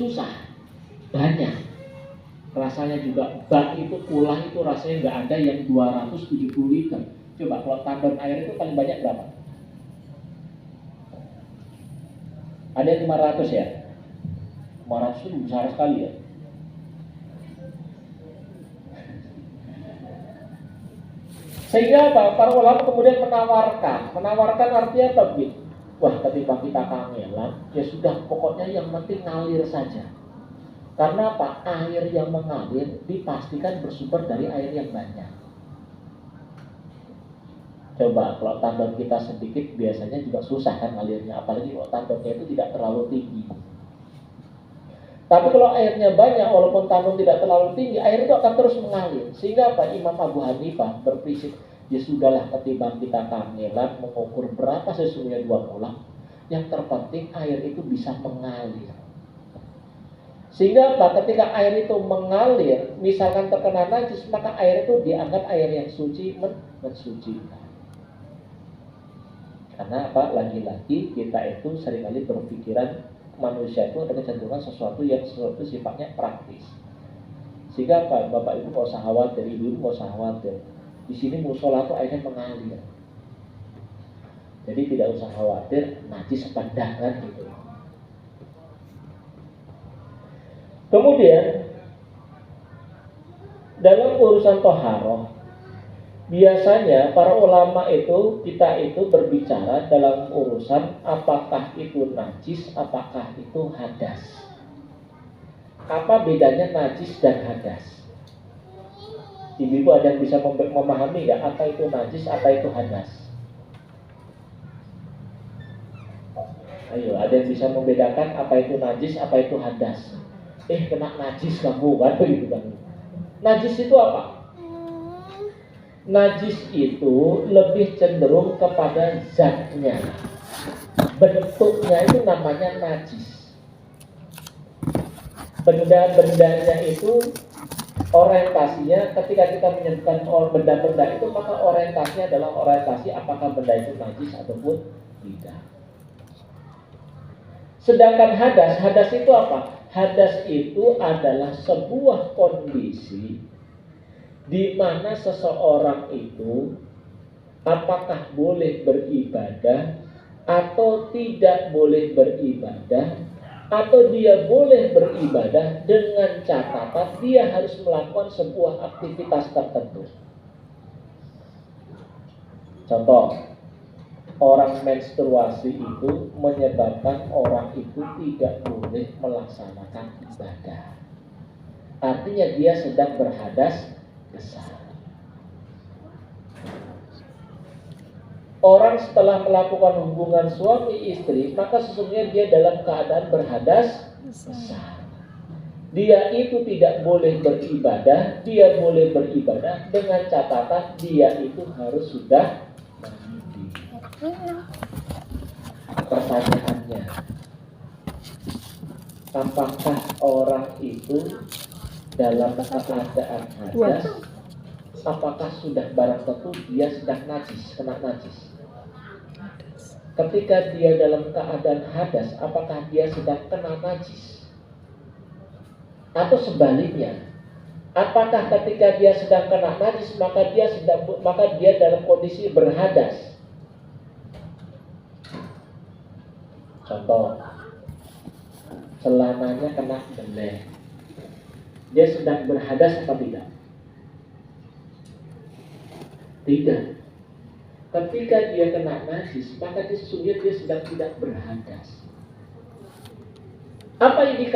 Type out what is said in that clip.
susah, banyak. Rasanya juga bak itu kulah itu rasanya nggak ada yang 270 liter. Coba kalau tandon air itu paling banyak berapa? Ada yang 500 ya? 500 itu besar sekali ya. Sehingga apa? Para ulama kemudian menawarkan artinya apa? Wah, ketika kita kangelan, ya sudah, pokoknya yang penting ngalir saja. Karena apa? Air yang mengalir dipastikan bersumber dari air yang banyak. Coba kalau tandon kita sedikit, biasanya juga susah kan ngalirnya, apalagi kalau tandonnya itu tidak terlalu tinggi. Tapi kalau airnya banyak, walaupun tandon tidak terlalu tinggi, air itu akan terus mengalir. Sehingga apa? Imam Abu Hanifah berprinsip, ya sudahlah, ketimbang kita kangelan mengukur berapa sesungguhnya 2 kolam, yang terpenting air itu bisa mengalir. Sehingga apa? Ketika air itu mengalir, misalkan terkena najis, maka air itu dianggap air yang suci, mensucikan. Karena apa? Lagi-lagi kita itu seringkali berpikiran manusia itu ada kecenderungan sesuatu sifatnya praktis. Sehingga apa? Bapak Ibu nggak usah khawatir, Ibu nggak usah khawatir. Di sini musola itu airnya mengalir. Jadi tidak usah khawatir najis pandangan gitu. Kemudian dalam urusan toharoh, biasanya para ulama kita itu berbicara dalam urusan apakah itu najis, apakah itu hadas. Apa bedanya najis dan hadas? Ibu ada yang bisa memahami nggak apa itu najis, apa itu hadas? Ayo, ada yang bisa membedakan apa itu najis, apa itu hadas? Kena najis kamu kan begitu kan? Najis itu apa? Najis itu lebih cenderung kepada zatnya. Bentuknya itu namanya najis. Benda-bendanya itu orientasinya, ketika kita menyebutkan benda-benda itu, maka orientasinya adalah orientasi apakah benda itu najis ataupun tidak. Sedangkan hadas itu apa? Hadas itu adalah sebuah kondisi di mana seseorang itu apakah boleh beribadah atau tidak boleh beribadah, atau dia boleh beribadah dengan catatan dia harus melakukan sebuah aktivitas tertentu. Contoh, orang menstruasi itu menyebabkan orang itu tidak boleh melaksanakan ibadah. Artinya dia sedang berhadas besar. Orang setelah melakukan hubungan suami istri, maka sesungguhnya dia dalam keadaan berhadas besar. Dia itu tidak boleh beribadah, dia boleh beribadah dengan catatan dia itu harus sudah mandi. Pertanyaannya, apakah orang itu dalam keadaan hadas, apakah sudah barang tentu dia sedang najis, kena najis? Ketika dia dalam keadaan hadas, apakah dia sedang kena najis? Atau sebaliknya, apakah ketika dia sedang kena najis maka dia dalam kondisi berhadas? Contoh, celananya kena belek, dia sedang berhadas atau tidak? Tidak. Ketika dia kena najis, maka sesungguhnya dia sedang tidak berhadas. Apa indikasi?